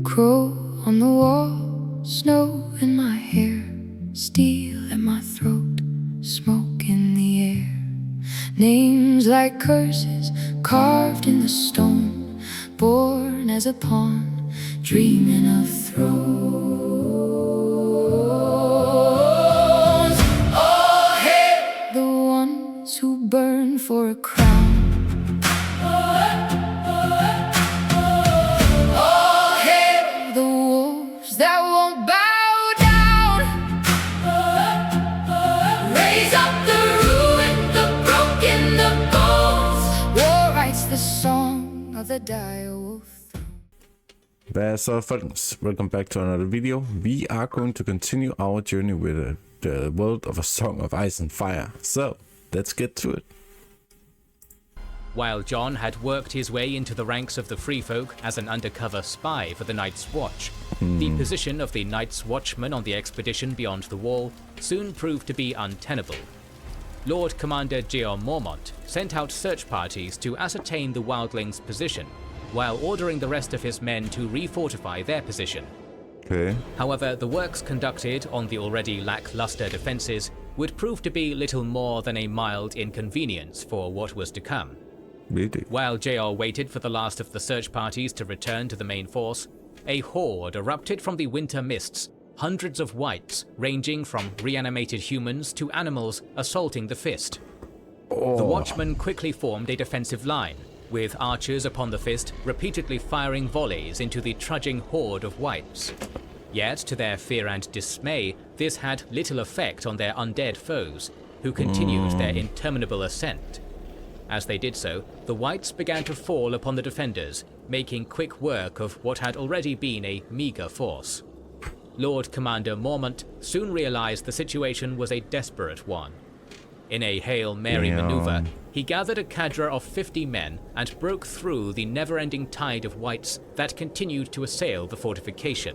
Crow on the wall, snow in my hair, steel at my throat, smoke in the air. Names like curses carved in the stone, born as a pawn, dreaming of thrones. Oh, hail the ones who burn for a crown. That won't bow down. Raise up the ruined, the broken, the bones. War writes the song of the DireWold. Hvad så, folkens? Welcome back to another video. We are going to continue our journey with the world of A Song of Ice and Fire. So, let's get to it. While Jon had worked his way into the ranks of the Free Folk as an undercover spy for the Night's Watch, the position of the Night's Watchman on the expedition beyond the Wall soon proved to be untenable. Lord Commander GRR Martin sent out search parties to ascertain the Wildling's position, while ordering the rest of his men to refortify their position. Okay. However, the works conducted on the already lackluster defences would prove to be little more than a mild inconvenience for what was to come. Really? While GR waited for the last of the search parties to return to the main force, a horde erupted from the winter mists, hundreds of wights, ranging from reanimated humans to animals, assaulting the Fist. The Watchmen quickly formed a defensive line, with archers upon the Fist repeatedly firing volleys into the trudging horde of wights. Yet, to their fear and dismay, this had little effect on their undead foes, who continued their interminable ascent. As they did so, the wights began to fall upon the defenders, making quick work of what had already been a meager force. Lord Commander Martin soon realized the situation was a desperate one. In a Hail Mary maneuver, he gathered a cadre of 50 men and broke through the never-ending tide of wights that continued to assail the fortification.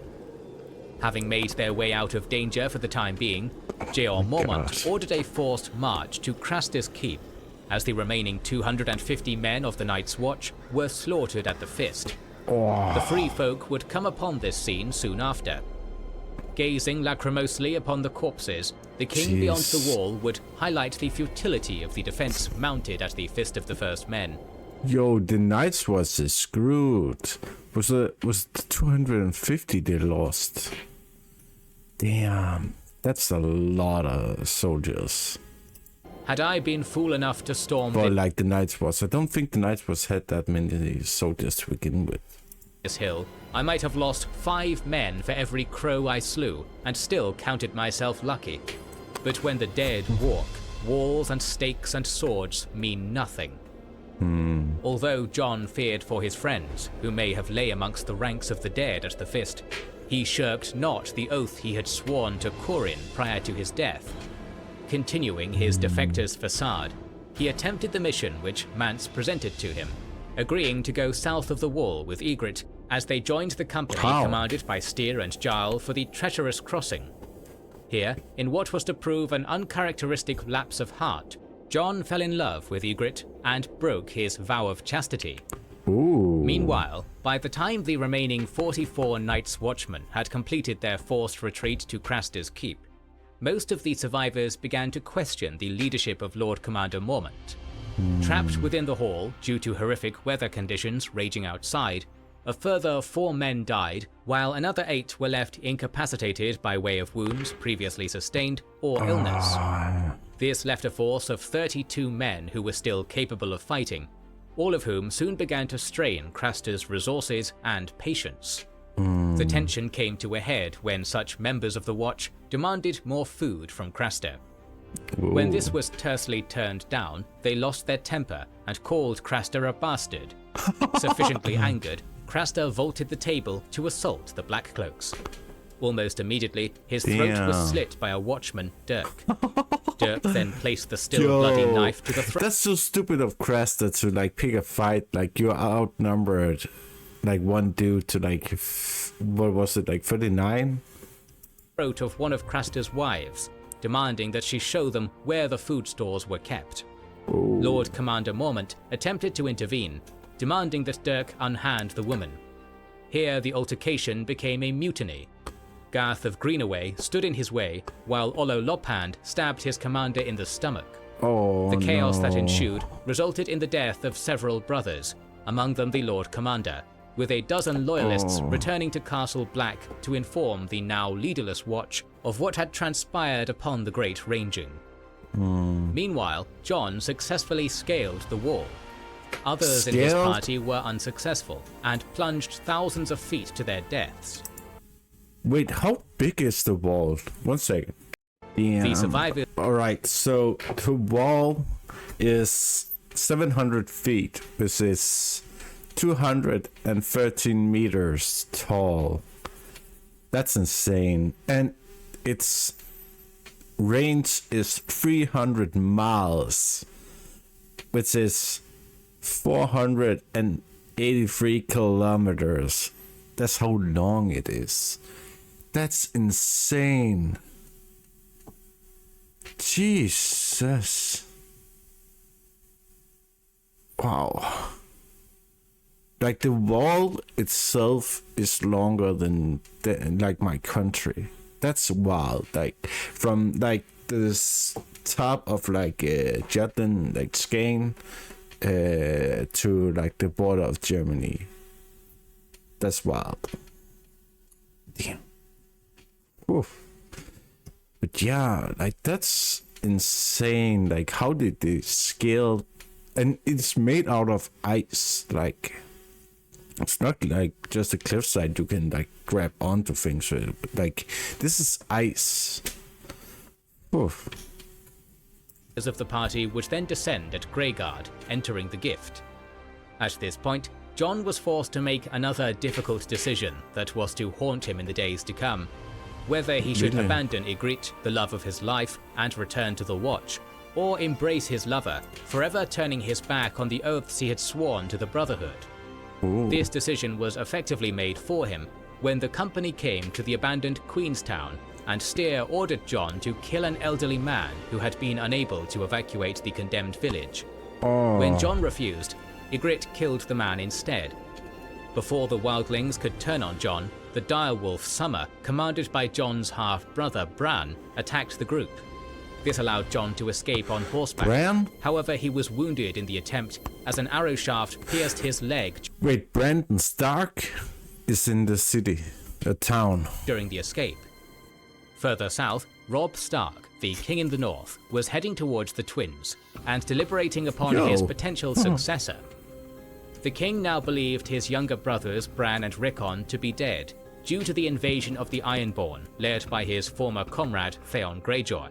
Having made their way out of danger for the time being, GR Martin ordered a forced march to Craster's Keep, as the remaining 250 men of the Night's Watch were slaughtered at the Fist. The Free Folk would come upon this scene soon after. Gazing lachrymosely upon the corpses, the king beyond the wall would highlight the futility of the defense mounted at the Fist of the First Men. Yo, the Night's Watch is screwed. Was the 250 they lost? Damn, that's a lot of soldiers. Had I been fool enough to storm like the Night's Watch, I don't think the Night's Watch had that many soldiers to begin with. this hill, I might have lost 5 men for every crow I slew, and still counted myself lucky. But when the dead walk, walls and stakes and swords mean nothing. Although Jon feared for his friends, who may have lay amongst the ranks of the dead at the Fist, he shirked not the oath he had sworn to Corin prior to his death. Continuing his defector's facade, he attempted the mission which Mance presented to him, agreeing to go south of the wall with Ygritte as they joined the company commanded by Styr and Jarl for the treacherous crossing. Here, in what was to prove an uncharacteristic lapse of heart, Jon fell in love with Ygritte and broke his vow of chastity. Meanwhile, by the time the remaining 44 Night's Watchmen had completed their forced retreat to Craster's Keep, most of the survivors began to question the leadership of Lord Commander Martin. Trapped within the hall due to horrific weather conditions raging outside, a further 4 men died, while another 8 were left incapacitated by way of wounds previously sustained or illness. This left a force of 32 men who were still capable of fighting, all of whom soon began to strain Craster's resources and patience. The tension came to a head when such members of the Watch demanded more food from Craster. When this was tersely turned down, they lost their temper and called Craster a bastard. Sufficiently angered, Craster vaulted the table to assault the Blackcloaks. Almost immediately, his throat was slit by a watchman, Dirk. Dirk then placed the still bloody knife to the throat. That's so stupid of Craster to like pick a fight, like you're outnumbered, like one dude to like, what was it, like 39? Throat of one of Craster's wives, demanding that she show them where the food stores were kept. Lord Commander Martin attempted to intervene, demanding that Dirk unhand the woman. Here the altercation became a mutiny. Garth of Greenaway stood in his way, while Ollo Lophand stabbed his commander in the stomach. The chaos that ensued resulted in the death of several brothers, among them the Lord Commander, with a dozen loyalists returning to Castle Black to inform the now leaderless Watch of what had transpired upon the Great Ranging. Meanwhile, Jon successfully scaled the wall. Others in his party were unsuccessful and plunged thousands of feet to their deaths. Wait, how big is the wall? 1 second. The survivors. Alright, so the wall is 700 feet, which is 213 meters tall. That's insane. And its range is 300 miles, which is 483 kilometers. That's how long it is. That's insane. Jesus. Wow. Like the wall itself is longer than like my country. That's wild. Like from like this top of like Jutland, like Skane, to like the border of Germany. That's wild. Damn. Oof. But yeah, like that's insane. Like how did they scale? And it's made out of ice. Like it's not like just a cliffside you can like grab onto things with. Like this is ice. Oof. Of the party would then descend at Greyguard, entering the Gift. At this point, Jon was forced to make another difficult decision that was to haunt him in the days to come. Whether he should abandon Ygritte, the love of his life, and return to the Watch, or embrace his lover, forever turning his back on the oaths he had sworn to the Brotherhood. This decision was effectively made for him when the company came to the abandoned Queenstown, and Styr ordered Jon to kill an elderly man who had been unable to evacuate the condemned village. When Jon refused, Ygritte killed the man instead. Before the Wildlings could turn on Jon, the direwolf Summer, commanded by Jon's half-brother Bran, attacked the group. This allowed Jon to escape on horseback. Bran? However, he was wounded in the attempt as an arrow shaft pierced his leg. Wait, Brandon Stark is in the city, a town. During the escape. Further south, Robb Stark, the king in the north, was heading towards the twins and deliberating upon his potential successor. The king now believed his younger brothers Bran and Rickon to be dead due to the invasion of the Ironborn led by his former comrade Theon Greyjoy.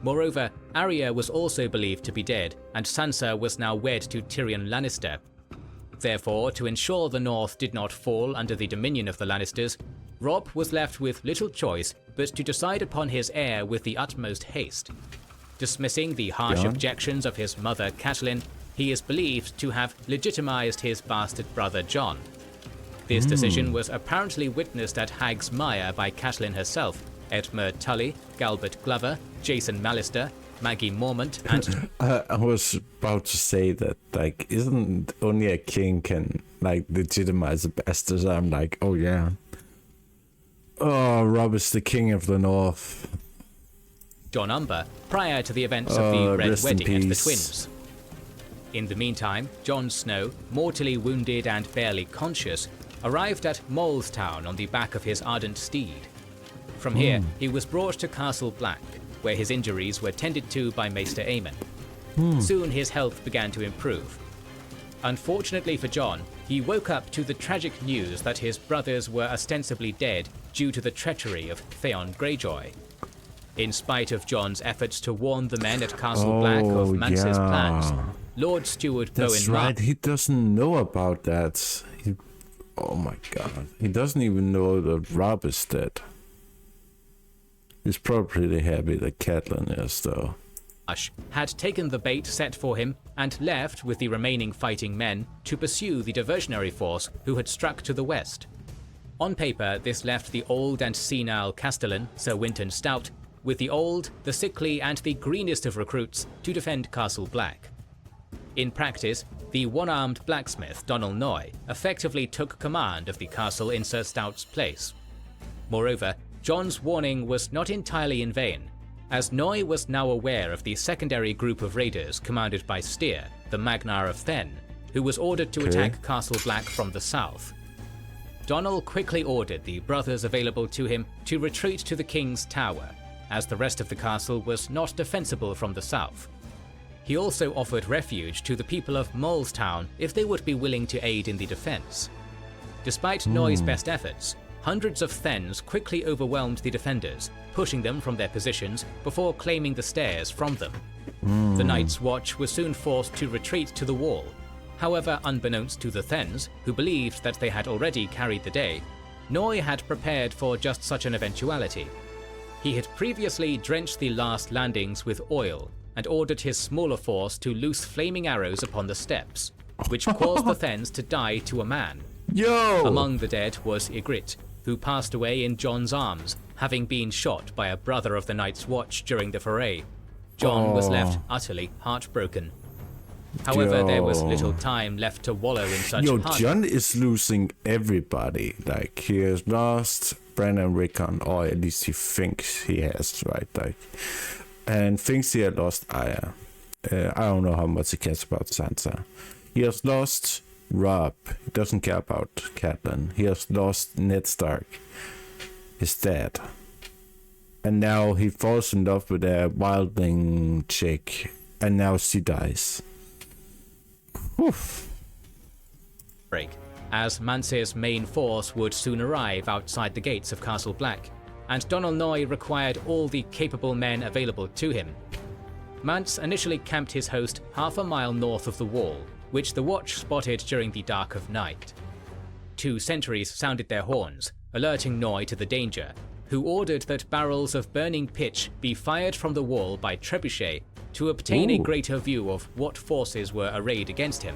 Moreover, Arya was also believed to be dead, and Sansa was now wed to Tyrion Lannister. Therefore, to ensure the North did not fall under the dominion of the Lannisters, Robb was left with little choice but to decide upon his heir with the utmost haste. Dismissing the harsh objections of his mother Catelyn, he is believed to have legitimized his bastard brother Jon. This decision was apparently witnessed at Hag's Mire by Catelyn herself, Edmure Tully, Galbert Glover, Jason Mallister, Maggie Mormont, and I was about to say that, like, isn't only a king can, like, legitimize a bastard? I'm like, oh yeah. Oh, Robb is the king of the North. Jon Umber, prior to the events of the Red Wedding and the twins. In the meantime, Jon Snow, mortally wounded and barely conscious, arrived at Molestown on the back of his ardent steed. From here, he was brought to Castle Black, where his injuries were tended to by Maester Aemon. Soon his health began to improve. Unfortunately for Jon, he woke up to the tragic news that his brothers were ostensibly dead due to the treachery of Theon Greyjoy. In spite of Jon's efforts to warn the men at Castle Black of Mance's plans, Lord Steward That's Bowen right, he doesn't know about that. Oh my god, he doesn't even know that Robb is dead. He's probably happy that Catelyn is, though. Had taken the bait set for him and left with the remaining fighting men to pursue the diversionary force who had struck to the west. On paper, this left the old and senile Castellan, Sir Winton Stout, with the old, the sickly, and the greenest of recruits to defend Castle Black. In practice, the one-armed blacksmith Donal Noy effectively took command of the castle in Sir Stout's place. Moreover, Jon's warning was not entirely in vain, as Noy was now aware of the secondary group of raiders commanded by Styr, the Magnar of Thenn, who was ordered to attack Castle Black from the south. Donal quickly ordered the brothers available to him to retreat to the King's Tower, as the rest of the castle was not defensible from the south. He also offered refuge to the people of Molestown if they would be willing to aid in the defense. Despite Noy's best efforts, hundreds of Thenns quickly overwhelmed the defenders, pushing them from their positions before claiming the stairs from them. The Night's Watch was soon forced to retreat to the wall. However, unbeknownst to the Thenns, who believed that they had already carried the day, Noy had prepared for just such an eventuality. He had previously drenched the last landings with oil and ordered his smaller force to loose flaming arrows upon the steps, which caused the Thenns to die to a man. Yo! Among the dead was Ygritte, who passed away in Jon's arms, having been shot by a brother of the Night's Watch during the foray. Jon was left utterly heartbroken. However, there was little time left to wallow in such hardship. Jon is losing everybody. Like, he has lost Bran, Rickon, or at least he thinks he has, right? Like, and thinks he had lost Arya. I don't know how much he cares about Sansa. He has lost Robb. He doesn't care about Catelyn. He has lost Ned Stark, his dad. And now he falls in love with a Wildling chick, and now she dies. Oof. Break, as Mance's main force would soon arrive outside the gates of Castle Black, and Donal Noy required all the capable men available to him. Mance initially camped his host half a mile north of the wall, which the Watch spotted during the dark of night. 2 sentries sounded their horns, alerting Noy to the danger, who ordered that barrels of burning pitch be fired from the wall by trebuchet to obtain a greater view of what forces were arrayed against him.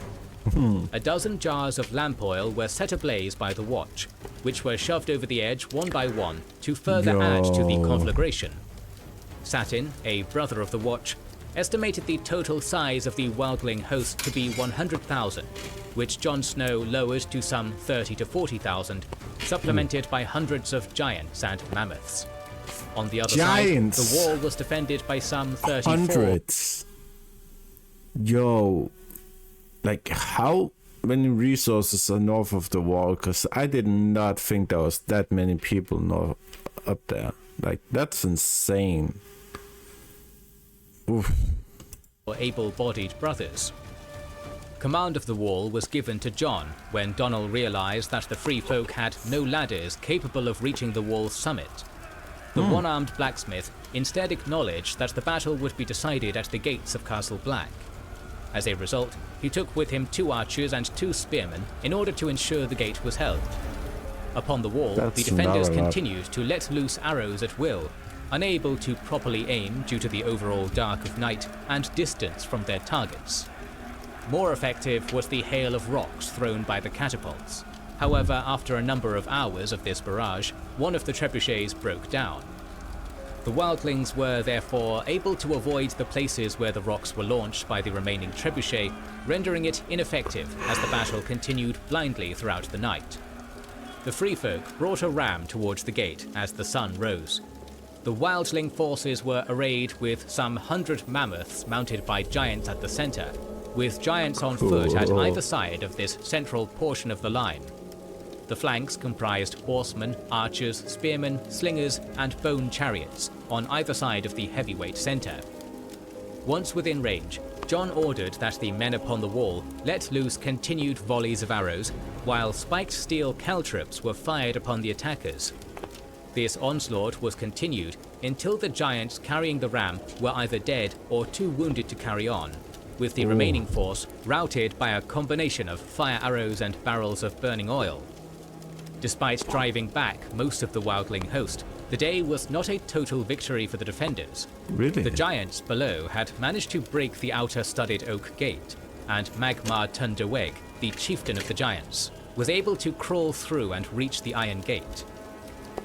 A dozen jars of lamp oil were set ablaze by the Watch, which were shoved over the edge one by one to further add to the conflagration. Satin, a brother of the Watch, estimated the total size of the Wildling host to be 100,000, which Jon Snow lowered to some 30 to 40,000, supplemented by hundreds of giants and mammoths. On the other side, the wall was defended by some 34. Hundreds. Yo. Like, how many resources are north of the wall? Because I did not think there was that many people up there. Like, that's insane. Oof. Able-bodied brothers. Command of the wall was given to Jon when Donal realized that the Free Folk had no ladders capable of reaching the wall's summit. The one-armed blacksmith instead acknowledged that the battle would be decided at the gates of Castle Black. As a result, he took with him 2 archers and 2 spearmen in order to ensure the gate was held. Upon the wall, the defenders continued to let loose arrows at will, unable to properly aim due to the overall dark of night and distance from their targets. More effective was the hail of rocks thrown by the catapults. However, after a number of hours of this barrage, one of the trebuchets broke down. The Wildlings were therefore able to avoid the places where the rocks were launched by the remaining trebuchet, rendering it ineffective as the battle continued blindly throughout the night. The Free Folk brought a ram towards the gate as the sun rose. The Wildling forces were arrayed with some 100 mammoths mounted by giants at the center, with giants on foot at either side of this central portion of the line. The flanks comprised horsemen, archers, spearmen, slingers, and bone chariots on either side of the heavyweight center. Once within range, Jon ordered that the men upon the wall let loose continued volleys of arrows, while spiked steel caltrops were fired upon the attackers. This onslaught was continued until the giants carrying the ram were either dead or too wounded to carry on, with the remaining force routed by a combination of fire arrows and barrels of burning oil. Despite driving back most of the Wildling host, the day was not a total victory for the defenders. Really? The giants below had managed to break the outer studded oak gate, and Magmar Tundaweg, the chieftain of the giants, was able to crawl through and reach the iron gate.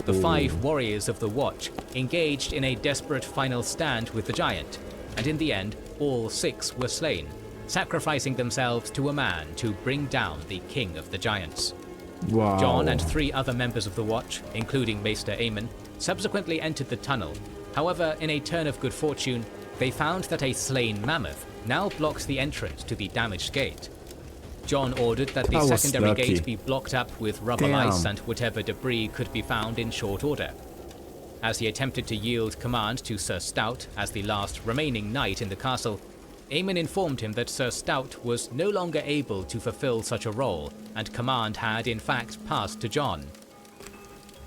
The 5 warriors of the Watch engaged in a desperate final stand with the giant, and in the end, all 6 were slain, sacrificing themselves to a man to bring down the King of the Giants. Wow. Jon and 3 other members of the Watch, including Maester Aemon, subsequently entered the tunnel. However, in a turn of good fortune, they found that a slain mammoth now blocked the entrance to the damaged gate. Jon ordered that the secondary gate be blocked up with rubble ice and whatever debris could be found in short order. As he attempted to yield command to Sir Stout as the last remaining knight in the castle, Aemon informed him that Sir Stout was no longer able to fulfill such a role, and command had in fact passed to Jon.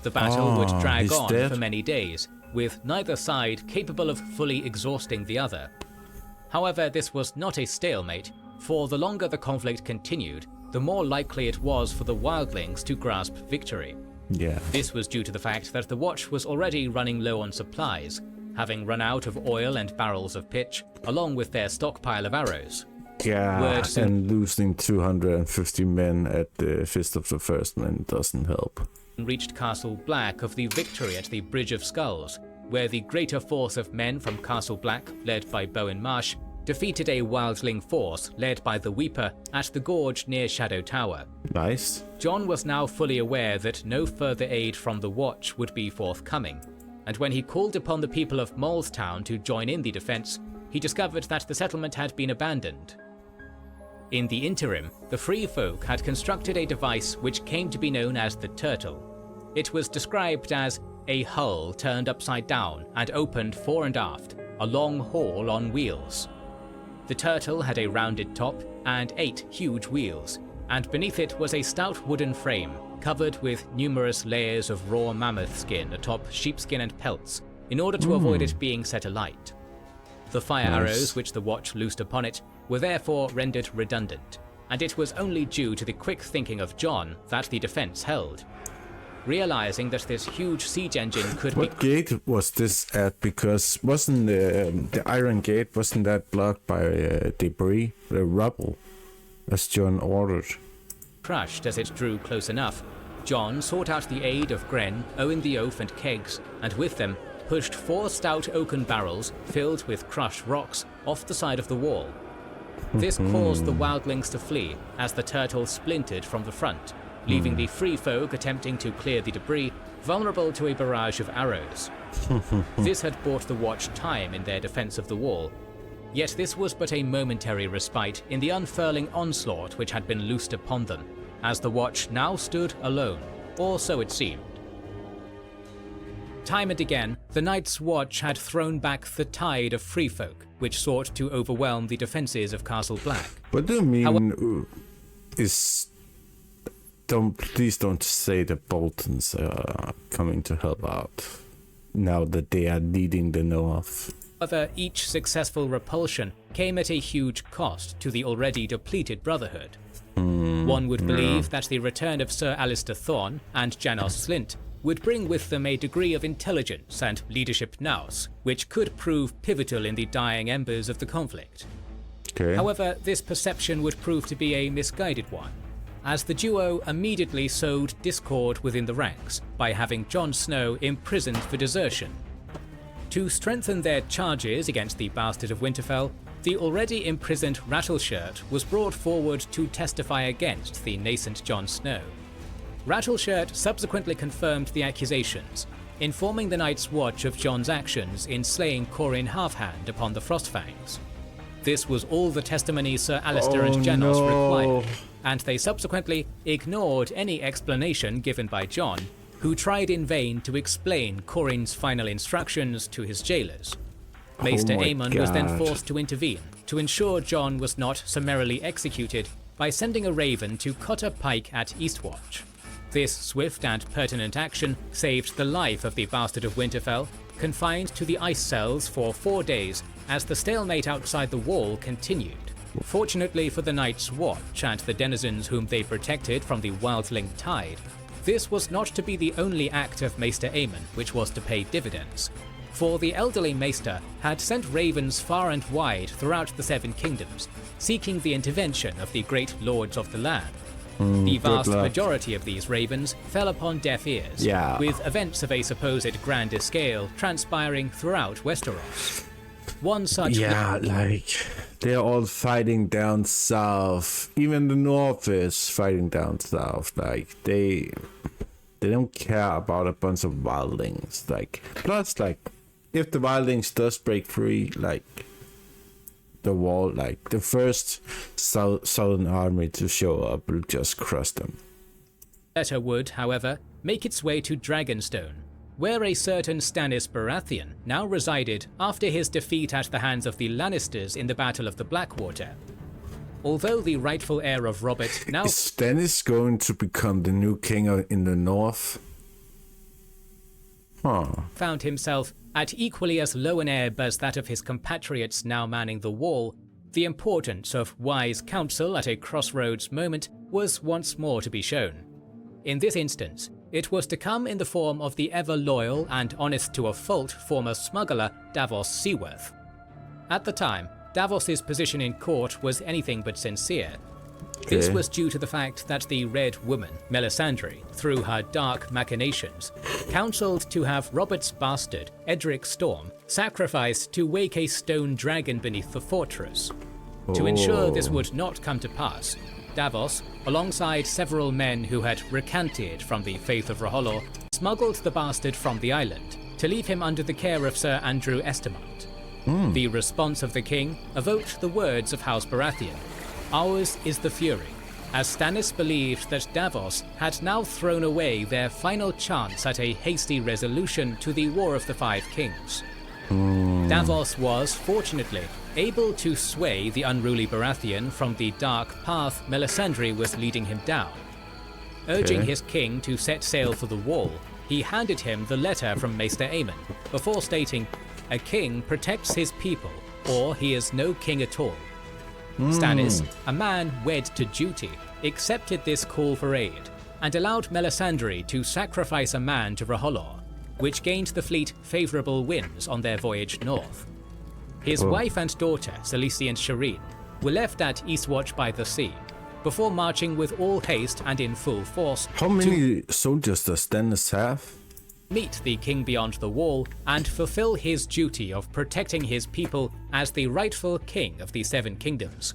The battle would drag on for many days, with neither side capable of fully exhausting the other. However, this was not a stalemate, for the longer the conflict continued, the more likely it was for the Wildlings to grasp victory. Yeah. This was due to the fact that the Watch was already running low on supplies, having run out of oil and barrels of pitch, along with their stockpile of arrows. Yeah, and losing 250 men at the Fist of the First Man doesn't help. Reached Castle Black of the victory at the Bridge of Skulls, where the greater force of men from Castle Black, led by Bowen Marsh, defeated a Wildling force led by the Weeper at the gorge near Shadow Tower. Nice. Jon was now fully aware that no further aid from the Watch would be forthcoming, and when he called upon the people of Molestown to join in the defense, he discovered that the settlement had been abandoned. In the interim, the Free Folk had constructed a device which came to be known as the Turtle. It was described as a hull turned upside down and opened fore and aft, a long hall on wheels. The Turtle had a rounded top and 8 huge wheels, and beneath it was a stout wooden frame covered with numerous layers of raw mammoth skin atop sheepskin and pelts, in order to avoid it being set alight. The fire arrows which the Watch loosed upon it were therefore rendered redundant, and it was only due to the quick thinking of Jon that the defense held. Realizing that this huge siege engine could be... What gate was this at? Because wasn't the Iron Gate, wasn't that blocked by debris, the rubble, as Jon ordered? crushed as it drew close enough, Jon sought out the aid of Gren, Owen the Oaf and kegs, and with them pushed 4 stout oaken barrels filled with crushed rocks off the side of the wall. This caused the wildlings to flee as the turtle splintered from the front, leaving the free folk attempting to clear the debris vulnerable to a barrage of arrows. This had bought the Watch time in their defense of the wall, yet this was but a momentary respite in the unfurling onslaught which had been loosed upon them, as the Watch now stood alone, or so it seemed. Time and again, the Night's Watch had thrown back the tide of free folk, which sought to overwhelm the defenses of Castle Black. What do you mean please don't say the Boltons are coming to help out, now that they are leading the North. However, each successful repulsion came at a huge cost to the already depleted Brotherhood. One would believe that the return of Sir Alistair Thorne and Janos Slynt would bring with them a degree of intelligence and leadership nous, which could prove pivotal in the dying embers of the conflict. However, this perception would prove to be a misguided one, as the duo immediately sowed discord within the ranks by having Jon Snow imprisoned for desertion. To strengthen their charges against the Bastard of Winterfell, the already imprisoned Rattleshirt was brought forward to testify against the nascent Jon Snow. Rattleshirt subsequently confirmed the accusations, informing the Night's Watch of Jon's actions in slaying Corin Halfhand upon the Frostfangs. This was all the testimony Sir Alistair and Janos required, and they subsequently ignored any explanation given by Jon, who tried in vain to explain Corin's final instructions to his jailers. Maester Aemon was then forced to intervene to ensure Jon was not summarily executed by sending a raven to Cotter Pike at Eastwatch. This swift and pertinent action saved the life of the Bastard of Winterfell, confined to the ice cells for 4 days as the stalemate outside the wall continued. Fortunately for the Night's Watch and the denizens whom they protected from the Wildling tide, this was not to be the only act of Maester Aemon which was to pay dividends, for the elderly Maester had sent ravens far and wide throughout the Seven Kingdoms, seeking the intervention of the great lords of the land. The vast majority of these ravens fell upon deaf ears, with events of a supposed grander scale transpiring throughout Westeros. One such... they're all fighting down south. Even the north is fighting down south. Like they don't care about a bunch of wildlings. Like plus, like if the wildlings does break free, like the wall, like the first southern army to show up will just crush them. Letter would, however, make its way to Dragonstone, where a certain Stannis Baratheon now resided after his defeat at the hands of the Lannisters in the Battle of the Blackwater. Although the rightful heir of Robert now... Is Stannis going to become the new king in the north? found himself at equally as low an ebb as that of his compatriots now manning the wall, the importance of wise counsel at a crossroads moment was once more to be shown. In this instance, it was to come in the form of the ever-loyal and honest-to-a-fault former smuggler Davos Seaworth. At the time, Davos's position in court was anything but sincere. This was due to the fact that the Red Woman, Melisandre, through her dark machinations, counselled to have Robert's bastard, Edric Storm, sacrificed to wake a stone dragon beneath the fortress. To ensure this would not come to pass, Davos, alongside several men who had recanted from the faith of R'hllor, smuggled the bastard from the island to leave him under the care of Sir Andrew Estamont. The response of the king evoked the words of House Baratheon: "Ours is the fury," as Stannis believed that Davos had now thrown away their final chance at a hasty resolution to the War of the Five Kings. Davos was, fortunately, able to sway the unruly Baratheon from the dark path Melisandre was leading him down. Urging his king to set sail for the Wall, he handed him the letter from Maester Aemon, before stating, "A king protects his people, or he is no king at all." Stannis, a man wed to duty, accepted this call for aid, and allowed Melisandre to sacrifice a man to R'hllor, which gained the fleet favourable winds on their voyage north. His wife and daughter, Khaleesi and Shireen, were left at Eastwatch by the Sea, before marching with all haste and in full force How many soldiers does Stannis have? meet the King beyond the Wall and fulfill his duty of protecting his people as the rightful king of the Seven Kingdoms.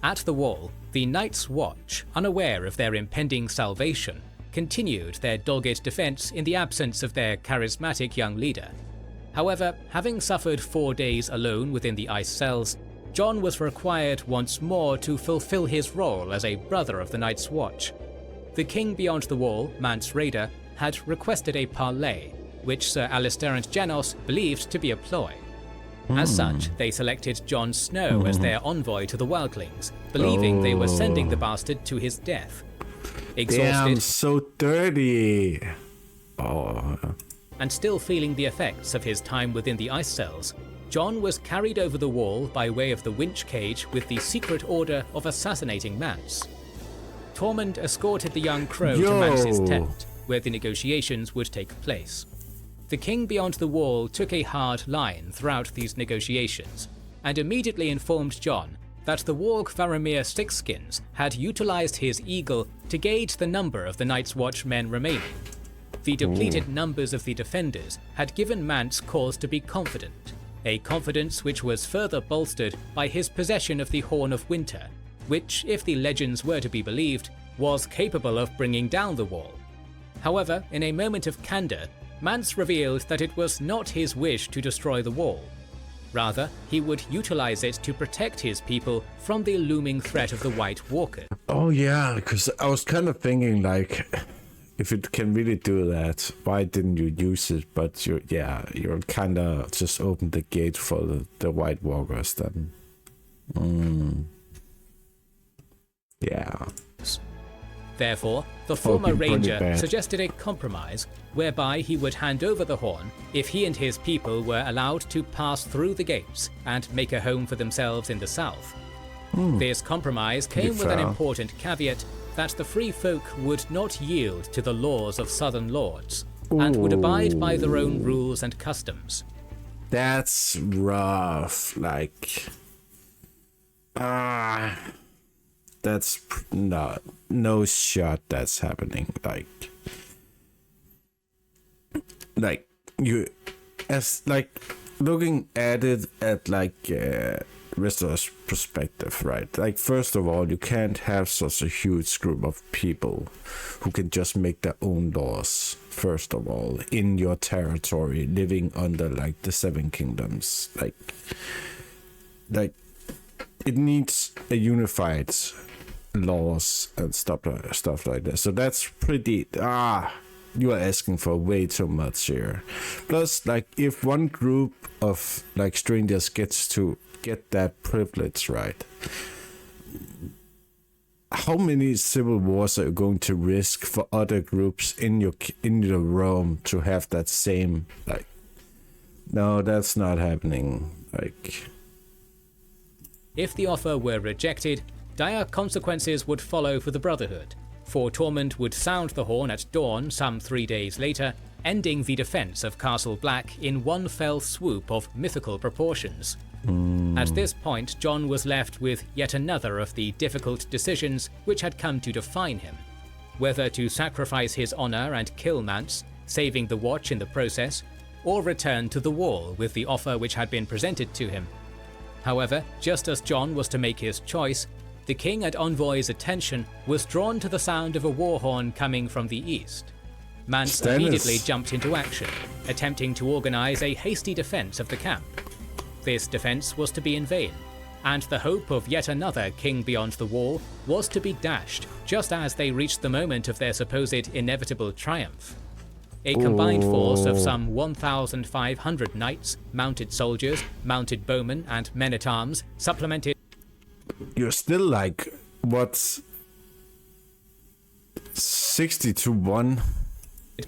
At the Wall, the Night's Watch, unaware of their impending salvation, continued their dogged defense in the absence of their charismatic young leader. However, having suffered 4 days alone within the ice cells, Jon was required once more to fulfill his role as a brother of the Night's Watch. The King beyond the Wall, Mance Rayder, had requested a parley, which Sir Alistair and Janos believed to be a ploy. As such, they selected Jon Snow as their envoy to the Wildlings, believing they were sending the bastard to his death. Exhausted, Damn, so dirty. and still feeling the effects of his time within the ice cells, Jon was carried over the wall by way of the winch cage with the secret order of assassinating Mance. Tormund escorted the young crow to Mance's tent, where the negotiations would take place. The King beyond the Wall took a hard line throughout these negotiations, and immediately informed Jon that the warg Varamir Sixskins had utilized his eagle to gauge the number of the Night's Watch men remaining. The depleted numbers of the defenders had given Mance cause to be confident, a confidence which was further bolstered by his possession of the Horn of Winter, which, if the legends were to be believed, was capable of bringing down the wall. However, in a moment of candor, Mance revealed that it was not his wish to destroy the wall. Rather, he would utilize it to protect his people from the looming threat of the White Walker. Oh yeah, because I was kind of thinking like, if it can really do that, why didn't you use it? But you're kind of just opened the gate for the White Walkers then. Yeah. Therefore, the former pretty ranger bad. suggested a compromise whereby he would hand over the horn if he and his people were allowed to pass through the gates and make a home for themselves in the south. This compromise came with an fair. important caveat that the free folk would not yield to the laws of southern lords and would abide by their own rules and customs. That's rough. Like, that's no shot that's happening. Like you, as like looking at it at like Westeros perspective, right? Like, first of all, you can't have such a huge group of people who can just make their own laws, first of all, in your territory, living under, like, the Seven Kingdoms. Like it needs a unified laws and stuff like that. So that's pretty... you are asking for way too much here. Plus, like, if one group of, like, strangers gets to get that privilege, right? How many civil wars are you going to risk for other groups in your realm to have that same, like... No, that's not happening. Like... If the offer were rejected, dire consequences would follow for the Brotherhood, for Tormund would sound the horn at dawn some 3 days later, ending the defence of Castle Black in one fell swoop of mythical proportions. At this point, Jon was left with yet another of the difficult decisions which had come to define him. Whether to sacrifice his honour and kill Mance, saving the Watch in the process, or return to the Wall with the offer which had been presented to him. However, just as Jon was to make his choice, the king and envoy's attention was drawn to the sound of a war horn coming from the east. Mance immediately jumped into action, attempting to organize a hasty defense of the camp. This defense was to be in vain, and the hope of yet another king beyond the wall was to be dashed just as they reached the moment of their supposed inevitable triumph. A combined force of some 1,500 knights, mounted soldiers, mounted bowmen, and men-at-arms, supplemented... You're still like, what, 60 to 1?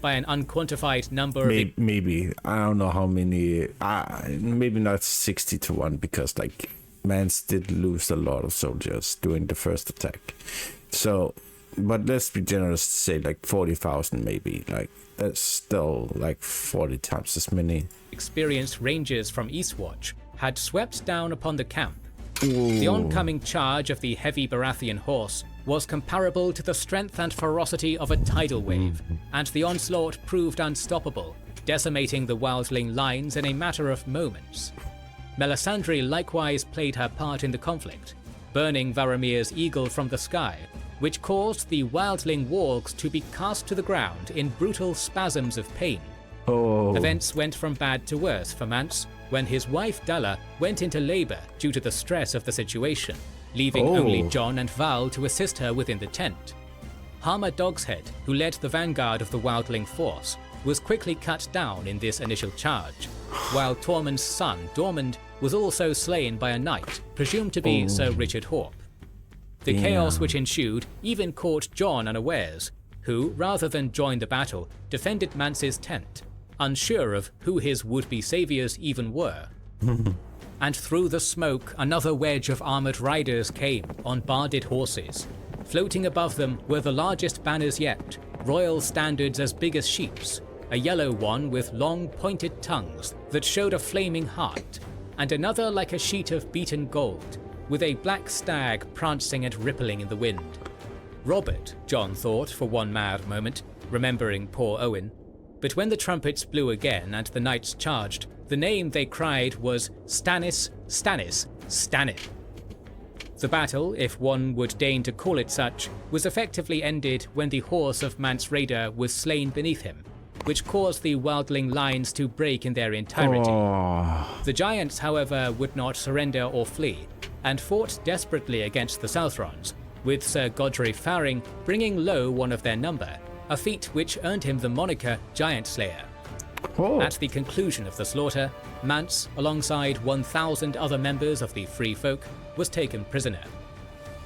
...by an unquantified number of... Maybe. I don't know how many... maybe not 60 to 1, because, like, Mance did lose a lot of soldiers during the first attack. So, but let's be generous to say, like, 40,000 maybe. Like, that's still, like, 40 times as many. Experienced rangers from Eastwatch had swept down upon the camp. Ooh. The oncoming charge of the heavy Baratheon horse was comparable to the strength and ferocity of a tidal wave, and the onslaught proved unstoppable, decimating the Wildling lines in a matter of moments. Melisandre likewise played her part in the conflict, burning Varamir's eagle from the sky, which caused the Wildling wargs to be cast to the ground in brutal spasms of pain. Events went from bad to worse for Mance when his wife Dalla went into labour due to the stress of the situation, leaving only Jon and Val to assist her within the tent. Harmer Dogshead, who led the vanguard of the Wildling force, was quickly cut down in this initial charge, while Tormund's son Dormund was also slain by a knight, presumed to be Sir Richard Hawke. The chaos which ensued even caught Jon unawares, who, rather than join the battle, defended Mance's tent, unsure of who his would-be saviours even were. And through the smoke, another wedge of armoured riders came on barded horses. Floating above them were the largest banners yet, royal standards as big as sheep's, a yellow one with long pointed tongues that showed a flaming heart, and another like a sheet of beaten gold, with a black stag prancing and rippling in the wind. Robert, Jon thought for one mad moment, remembering poor Owen. But when the trumpets blew again and the knights charged, the name they cried was Stannis, Stannis, Stannis. The battle, if one would deign to call it such, was effectively ended when the horse of Mance Rayder was slain beneath him, which caused the Wildling lines to break in their entirety. The giants, however, would not surrender or flee, and fought desperately against the Southrons, with Sir Godfrey Faring bringing low one of their number, a feat which earned him the moniker Giant Slayer. At the conclusion of the slaughter, Mance, alongside 1,000 other members of the Free Folk, was taken prisoner.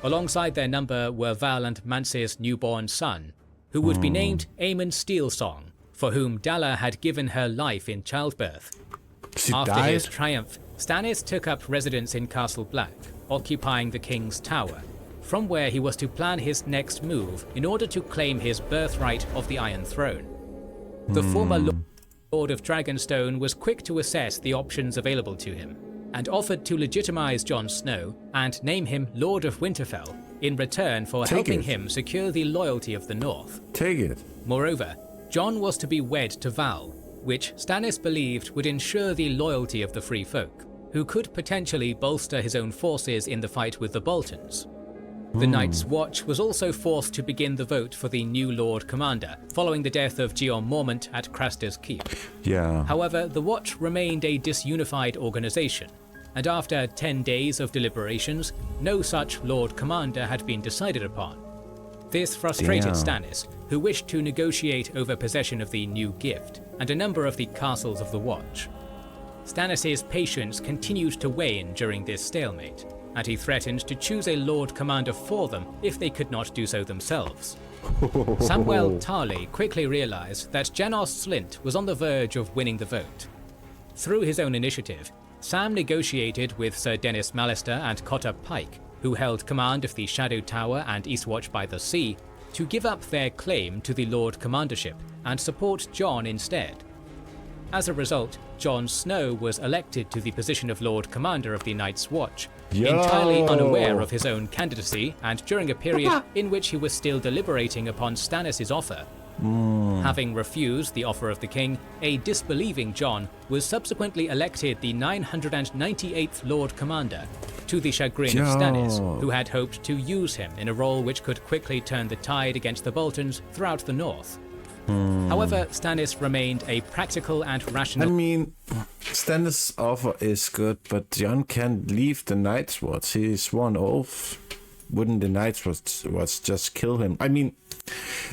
Alongside their number were Val and Mance's newborn son, who would be named Aemon Steelsong, for whom Dalla had given her life in childbirth. After his triumph, Stannis took up residence in Castle Black, occupying the King's Tower, from where he was to plan his next move in order to claim his birthright of the Iron Throne. The former Lord of Dragonstone was quick to assess the options available to him, and offered to legitimize Jon Snow and name him Lord of Winterfell in return for helping him secure the loyalty of the North. Moreover, Jon was to be wed to Val, which Stannis believed would ensure the loyalty of the Free Folk. who could potentially bolster his own forces in the fight with the Boltons. The Night's Watch was also forced to begin the vote for the new Lord Commander, following the death of Jeon Mormont at Craster's Keep. Yeah. However, the Watch remained a disunified organization, and after 10 days of deliberations, no such Lord Commander had been decided upon. This frustrated Stannis, who wished to negotiate over possession of the new gift and a number of the castles of the Watch. Stannis' patience continued to wane during this stalemate, and he threatened to choose a Lord Commander for them if they could not do so themselves. Samwell Tarly quickly realized that Janos Slynt was on the verge of winning the vote. Through his own initiative, Sam negotiated with Sir Denys Mallister and Cotter Pike, who held command of the Shadow Tower and Eastwatch by the Sea, to give up their claim to the Lord Commandership and support Jon instead. As a result, Jon Snow was elected to the position of Lord Commander of the Night's Watch, entirely unaware of his own candidacy and during a period in which he was still deliberating upon Stannis' offer. Having refused the offer of the king, a disbelieving Jon was subsequently elected the 998th Lord Commander, to the chagrin of Stannis, who had hoped to use him in a role which could quickly turn the tide against the Boltons throughout the north. However, Stannis remained a practical and rational... I mean, Stannis' offer is good, but Jon can't leave the Night's Watch. He sworn oath. Wouldn't the Night's Watch just kill him? I mean,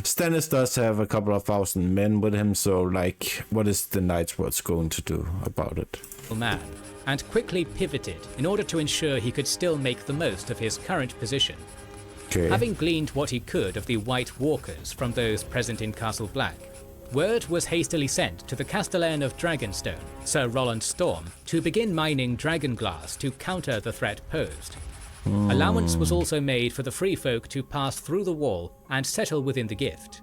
Stannis does have a couple of thousand men with him, so, like, what is the Night's Watch going to do about it? Man, and quickly pivoted in order to ensure he could still make the most of his current position. Okay. Having gleaned what he could of the White Walkers from those present in Castle Black, word was hastily sent to the Castellan of Dragonstone, Sir Roland Storm, to begin mining dragonglass to counter the threat posed. Allowance was also made for the free folk to pass through the wall and settle within the gift.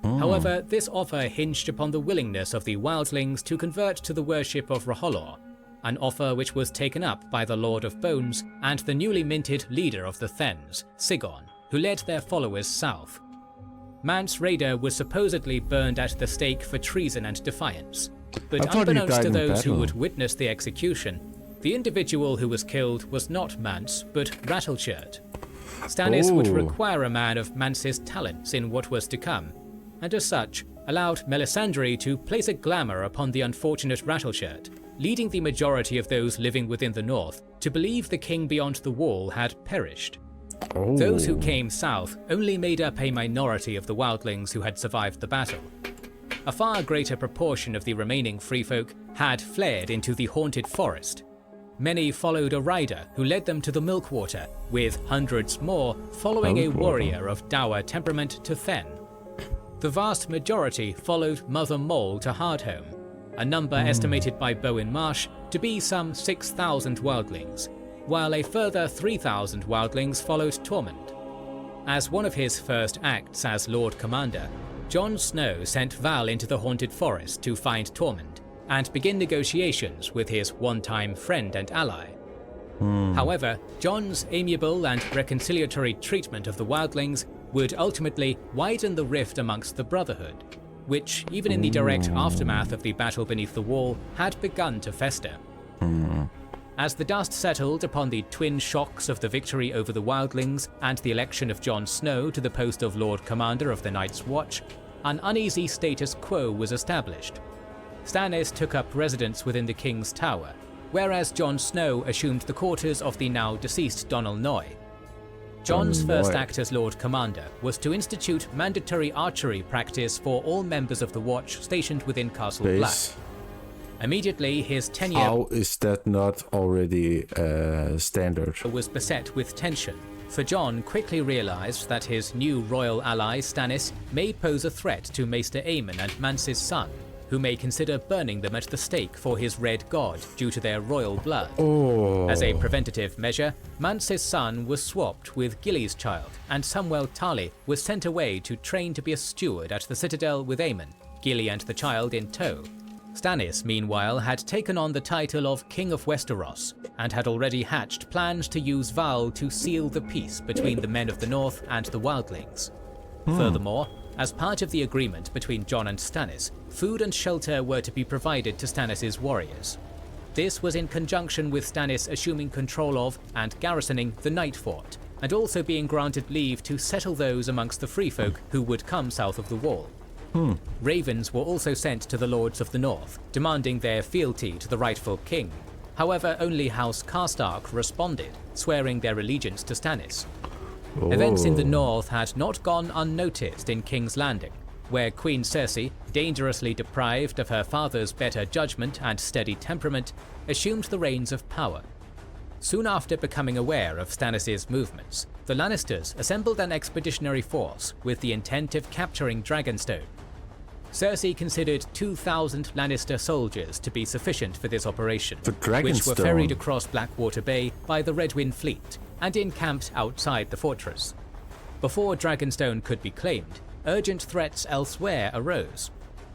However, this offer hinged upon the willingness of the Wildlings to convert to the worship of R'hllor, an offer which was taken up by the Lord of Bones and the newly minted leader of the Thenns, Sigon, who led their followers south. Mance Rayder was supposedly burned at the stake for treason and defiance, but unbeknownst to those who would witness the execution, the individual who was killed was not Mance, but Rattleshirt. Stannis would require a man of Mance's talents in what was to come, and as such, allowed Melisandre to place a glamour upon the unfortunate Rattleshirt, leading the majority of those living within the north to believe the king beyond the wall had perished. Those who came south only made up a minority of the wildlings who had survived the battle. A far greater proportion of the remaining free folk had fled into the haunted forest. Many followed a rider who led them to the Milkwater, with hundreds more following a warrior of dour temperament to Thenn. The vast majority followed Mother Mole to Hardhome, a number estimated by Bowen Marsh to be some 6,000 wildlings, while a further 3,000 wildlings followed Tormund. As one of his first acts as Lord Commander, Jon Snow sent Val into the haunted forest to find Tormund and begin negotiations with his one-time friend and ally. However, Jon's amiable and reconciliatory treatment of the wildlings would ultimately widen the rift amongst the Brotherhood, which, even in the direct aftermath of the battle beneath the wall, had begun to fester. As the dust settled upon the twin shocks of the victory over the Wildlings and the election of Jon Snow to the post of Lord Commander of the Night's Watch, an uneasy status quo was established. Stannis took up residence within the King's Tower, whereas Jon Snow assumed the quarters of the now deceased Donal Noy. Jon's first act as Lord Commander was to institute mandatory archery practice for all members of the Watch stationed within Castle Black. Immediately, his tenure How is that not already standard? Was beset with tension, for Jon quickly realized that his new royal ally Stannis may pose a threat to Maester Aemon and Mance's son, who may consider burning them at the stake for his Red God due to their royal blood. As a preventative measure, Mance's son was swapped with Gilly's child, and Samwell Tarly was sent away to train to be a steward at the Citadel with Aemon, Gilly and the child in tow. Stannis, meanwhile, had taken on the title of King of Westeros, and had already hatched plans to use Val to seal the peace between the men of the North and the Wildlings. Furthermore, as part of the agreement between Jon and Stannis, food and shelter were to be provided to Stannis' warriors. This was in conjunction with Stannis assuming control of and garrisoning the Night Fort, and also being granted leave to settle those amongst the free folk who would come south of the wall. Ravens were also sent to the Lords of the North, demanding their fealty to the rightful king. However, only House Karstark responded, swearing their allegiance to Stannis. Events in the north had not gone unnoticed in King's Landing, where Queen Cersei, dangerously deprived of her father's better judgment and steady temperament, assumed the reins of power. Soon after becoming aware of Stannis' movements, the Lannisters assembled an expeditionary force with the intent of capturing Dragonstone. Cersei considered 2,000 Lannister soldiers to be sufficient for this operation, which were ferried across Blackwater Bay by the Redwyne fleet and encamped outside the fortress. Before Dragonstone could be claimed, urgent threats elsewhere arose.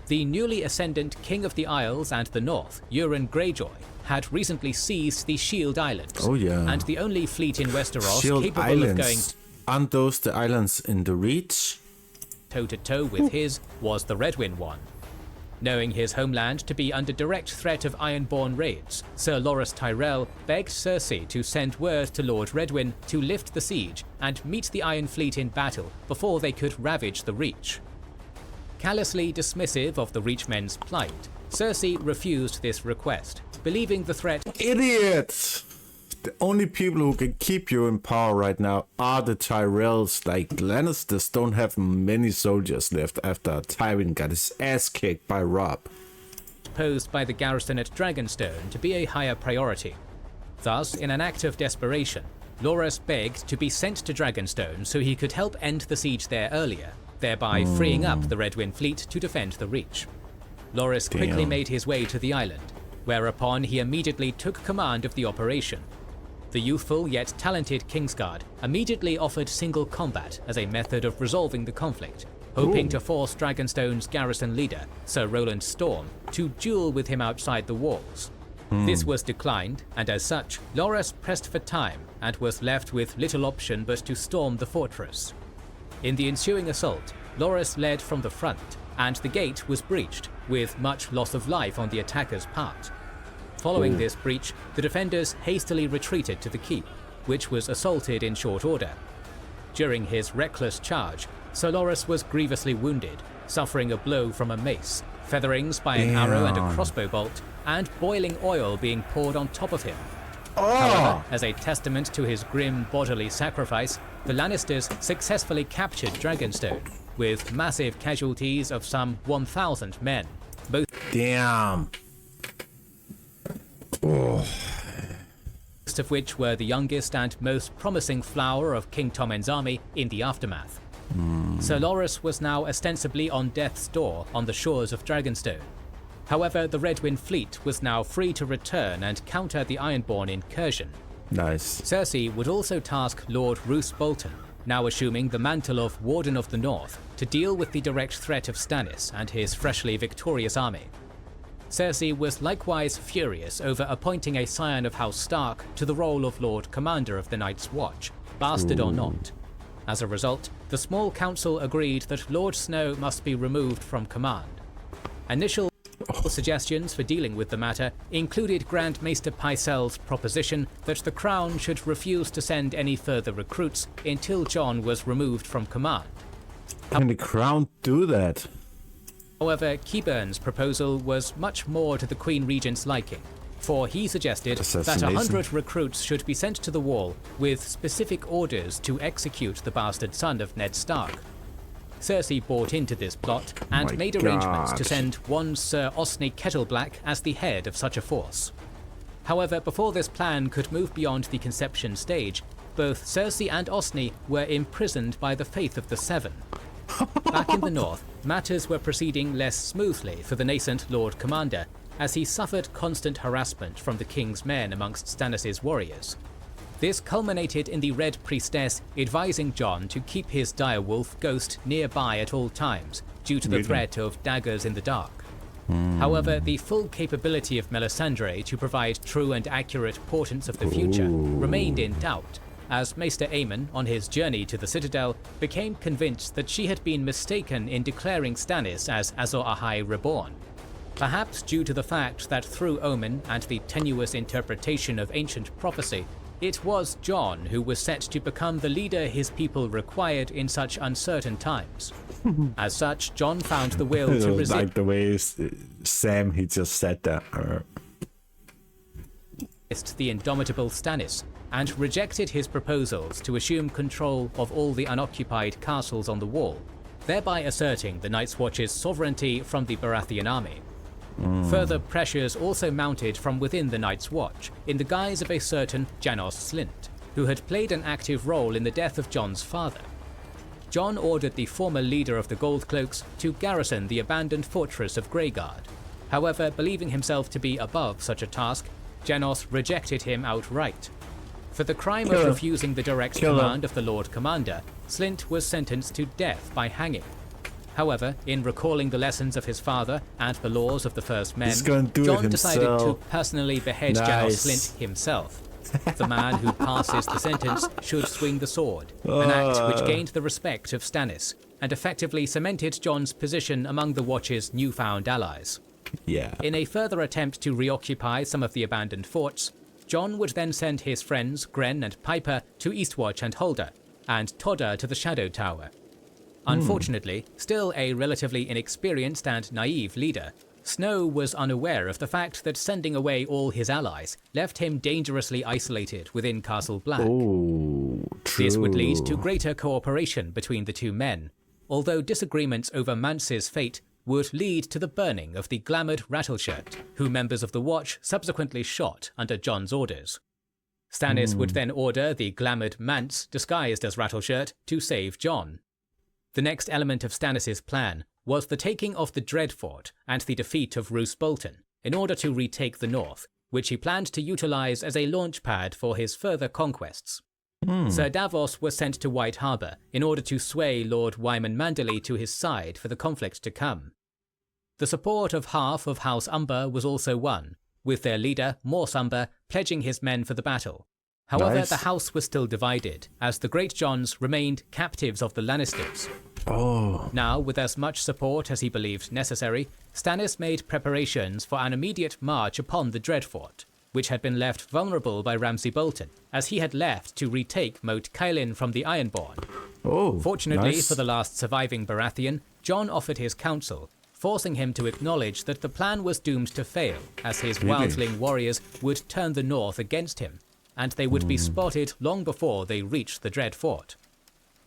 The newly ascendant King of the Isles and the North, Euron Greyjoy, had recently seized the Shield Islands, and the only fleet in Westeros capable of going aren't those the islands in the Reach? Toe-to-toe with his was the Redwyne one. Knowing his homeland to be under direct threat of Ironborn raids, Sir Loras Tyrell begged Cersei to send word to Lord Redwyne to lift the siege and meet the Iron Fleet in battle before they could ravage the Reach. Callously dismissive of the Reachmen's plight, Cersei refused this request, believing the threat Idiots! The only people who can keep you in power right now are the Tyrells. Like, Lannisters don't have many soldiers left after Tywin got his ass kicked by Robb. posed by the garrison at Dragonstone to be a higher priority. Thus, in an act of desperation, Loras begged to be sent to Dragonstone so he could help end the siege there earlier, thereby freeing up the Redwyne fleet to defend the Reach. Loras quickly made his way to the island, whereupon he immediately took command of the operation. The youthful yet talented Kingsguard immediately offered single combat as a method of resolving the conflict, hoping to force Dragonstone's garrison leader, Sir Roland Storm, to duel with him outside the walls. This was declined, and as such, Loras pressed for time and was left with little option but to storm the fortress. In the ensuing assault, Loras led from the front, and the gate was breached, with much loss of life on the attackers' part. Following this breach, the defenders hastily retreated to the keep, which was assaulted in short order. During his reckless charge, Sir Loras was grievously wounded, suffering a blow from a mace, featherings by an arrow and a crossbow bolt, and boiling oil being poured on top of him. However, as a testament to his grim bodily sacrifice, the Lannisters successfully captured Dragonstone, with massive casualties of some 1,000 men. Most of which were the youngest and most promising flower of King Tommen's army in the aftermath. Sir Loras was now ostensibly on death's door on the shores of Dragonstone. However, the Redwyne fleet was now free to return and counter the Ironborn incursion. Nice. Cersei would also task Lord Roose Bolton, now assuming the mantle of Warden of the North, to deal with the direct threat of Stannis and his freshly victorious army. Cersei was likewise furious over appointing a scion of House Stark to the role of Lord Commander of the Night's Watch, bastard or not. As a result, the small council agreed that Lord Snow must be removed from command. Initial suggestions for dealing with the matter included Grand Maester Pycelle's proposition that the Crown should refuse to send any further recruits until Jon was removed from command. Can the Crown do that? However, Qyburn's proposal was much more to the Queen Regent's liking, for he suggested that 100 recruits should be sent to the Wall with specific orders to execute the bastard son of Ned Stark. Cersei bought into this plot and made arrangements to send one Sir Osney Kettleblack as the head of such a force. However, before this plan could move beyond the conception stage, both Cersei and Osney were imprisoned by the Faith of the Seven. Back in the north, matters were proceeding less smoothly for the nascent Lord Commander, as he suffered constant harassment from the king's men amongst Stannis' warriors. This culminated in the Red Priestess advising Jon to keep his direwolf ghost nearby at all times, due to the threat of daggers in the dark. However, the full capability of Melisandre to provide true and accurate portents of the future remained in doubt, as Maester Aemon, on his journey to the Citadel, became convinced that she had been mistaken in declaring Stannis as Azor Ahai Reborn. perhaps due to the fact that through omen and the tenuous interpretation of ancient prophecy, it was Jon who was set to become the leader his people required in such uncertain times. As such, Jon found the will to resist. Like the way Sam, he just said that. The indomitable Stannis, and rejected his proposals to assume control of all the unoccupied castles on the wall, thereby asserting the Night's Watch's sovereignty from the Baratheon army. Further pressures also mounted from within the Night's Watch, in the guise of a certain Janos Slynt, who had played an active role in the death of Jon's father. Jon ordered the former leader of the Goldcloaks to garrison the abandoned fortress of Greyguard. However, believing himself to be above such a task, Janos rejected him outright. For the crime of refusing the direct command of the Lord Commander, Slynt was sentenced to death by hanging. However, in recalling the lessons of his father and the laws of the First Men, Jon decided to personally behead Janos Slynt himself. The man who passes the sentence should swing the sword, an act which gained the respect of Stannis, and effectively cemented Jon's position among the Watch's newfound allies. In a further attempt to reoccupy some of the abandoned forts, Jon would then send his friends Grenn and Piper to Eastwatch and Holder, and Todder to the Shadow Tower. Unfortunately, still a relatively inexperienced and naive leader, Snow was unaware of the fact that sending away all his allies left him dangerously isolated within Castle Black. This would lead to greater cooperation between the two men, although disagreements over Mance's fate would lead to the burning of the glamoured Rattleshirt, who members of the Watch subsequently shot under Jon's orders. Stannis would then order the glamoured Mance, disguised as Rattleshirt, to save Jon. The next element of Stannis' plan was the taking of the Dreadfort and the defeat of Roose Bolton, in order to retake the north, which he planned to utilise as a launch pad for his further conquests. Sir Davos was sent to White Harbour in order to sway Lord Wyman Manderley to his side for the conflict to come. The support of half of House Umber was also won, with their leader, Morse Umber, pledging his men for the battle. However, the house was still divided, as the Great Johns remained captives of the Lannisters. Now, with as much support as he believed necessary, Stannis made preparations for an immediate march upon the Dreadfort, which had been left vulnerable by Ramsay Bolton, as he had left to retake Moat Cailin from the Ironborn. Fortunately for the last surviving Baratheon, Jon offered his counsel, forcing him to acknowledge that the plan was doomed to fail, as his Wildling warriors would turn the north against him, and they would be spotted long before they reached the Dread Fort.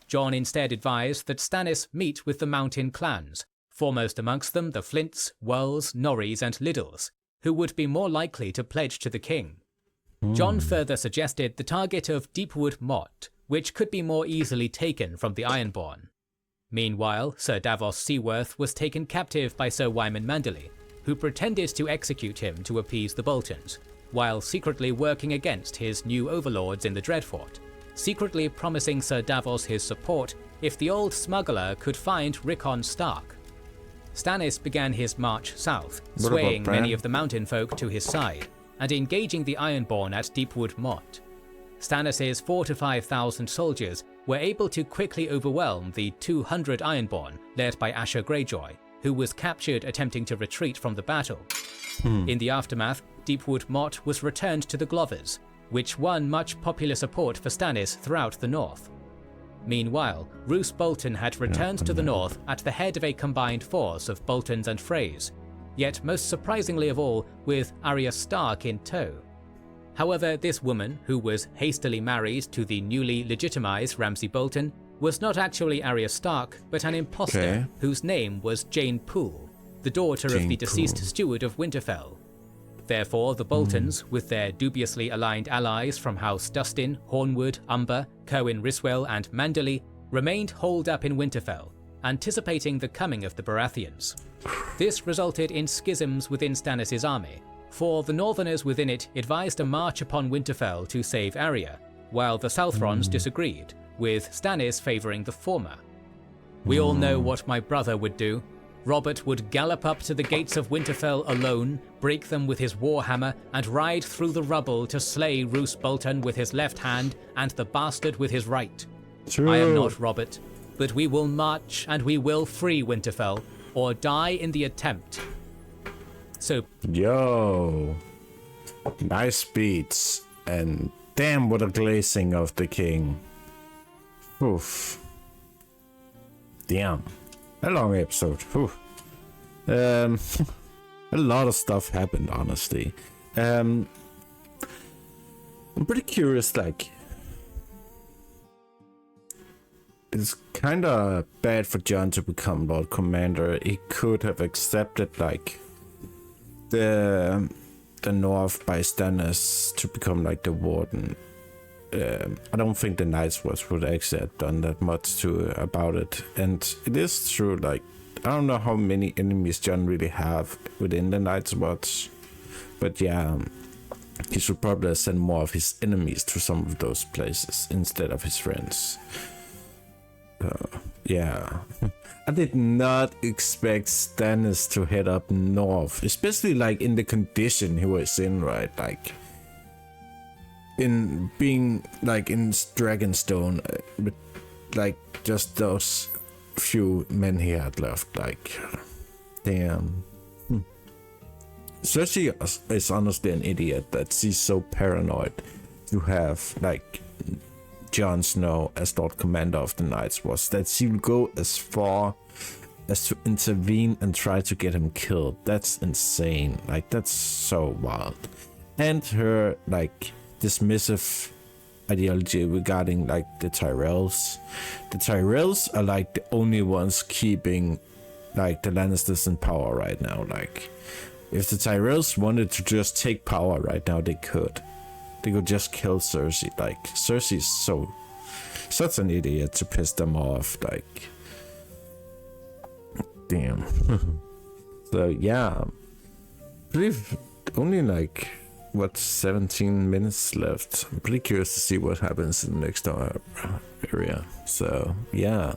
Jon instead advised that Stannis meet with the mountain clans, foremost amongst them the Flints, Wells, Norries and Liddles, who would be more likely to pledge to the king. Jon further suggested the target of Deepwood Motte, which could be more easily taken from the Ironborn. Meanwhile, Sir Davos Seaworth was taken captive by Sir Wyman Manderley, who pretended to execute him to appease the Boltons, while secretly working against his new overlords in the Dreadfort, secretly promising Sir Davos his support if the old smuggler could find Rickon Stark. Stannis began his march south, swaying many of the mountain folk to his side, and engaging the Ironborn at Deepwood Motte. Stannis' 4,000 to 5,000 soldiers were able to quickly overwhelm the 200 Ironborn led by Asher Greyjoy, who was captured attempting to retreat from the battle. In the aftermath, Deepwood Motte was returned to the Glovers, which won much popular support for Stannis throughout the north. Meanwhile, Roose Bolton had returned to the north at the head of a combined force of Boltons and Freys, yet most surprisingly of all, with Arya Stark in tow. However, this woman, who was hastily married to the newly legitimized Ramsay Bolton, was not actually Arya Stark, but an impostor whose name was Jane Poole, the daughter of the deceased steward of Winterfell. Therefore, the Boltons, with their dubiously aligned allies from House Dustin, Hornwood, Umber, Cerwyn Rhyswell and Manderley, remained holed up in Winterfell, anticipating the coming of the Baratheons. This resulted in schisms within Stannis' army, for the Northerners within it advised a march upon Winterfell to save Arya, while the Southrons disagreed, with Stannis favouring the former. We all know what my brother would do. Robert would gallop up to the gates of Winterfell alone, break them with his warhammer, and ride through the rubble to slay Roose Bolton with his left hand and the bastard with his right. I am not Robert, but we will march and we will free Winterfell, or die in the attempt. So Yo, nice beats, and damn, what a glazing of the king. Oof. Damn, a long episode. Oof. A lot of stuff happened, honestly. I'm pretty curious, like, it's kind of bad for Jon to become Lord Commander. He could have accepted, like, the North by Stannis to become, like, the Warden. I don't think the Night's Watch would actually have done that much about it. And it is true, like, I don't know how many enemies Jon really have within the Night's Watch. But yeah, he should probably send more of his enemies to some of those places instead of his friends. Yeah. I did not expect Stannis to head up north, especially like in the condition he was in, right? Like in being like in Dragonstone with like just those few men he had left. Like, damn. Cersei is honestly an idiot that she's so paranoid to have like Jon Snow as Lord Commander of the Night's Watch that she will go as far as to intervene and try to get him killed. That's insane. Like, that's so wild. And her like dismissive ideology regarding like the Tyrells. The Tyrells are like the only ones keeping like the Lannisters in power right now. Like, if the Tyrells wanted to just take power right now, they could. They could just kill Cersei. Like, Cersei's such an idiot to piss them off. Like, damn. So yeah, I believe only like what 17 minutes left. I'm pretty curious to see what happens in the next area. So yeah.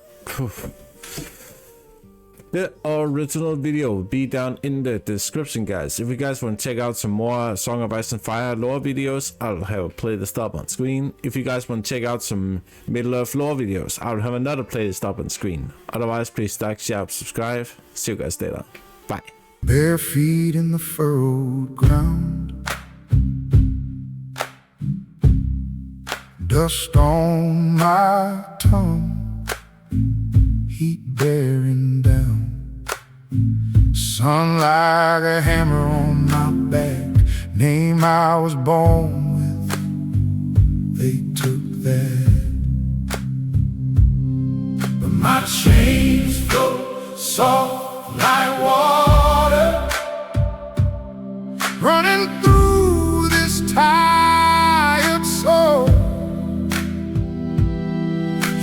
The original video will be down in the description, guys. If you guys want to check out some more Song of Ice and Fire lore videos, I'll have a playlist up on screen. If you guys want to check out some Middle-earth lore videos, I'll have another playlist up on screen. Otherwise, please like, share, subscribe. See you guys later. Bye. Bare feet in the furrowed ground, dust on my tongue, heat bearing down, sun like a hammer on my back, name I was born with, they took that. But my chains flow soft like water, running through this tired soul.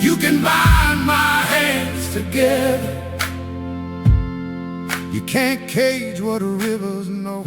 You can bind my hands together, you can't cage what rivers know.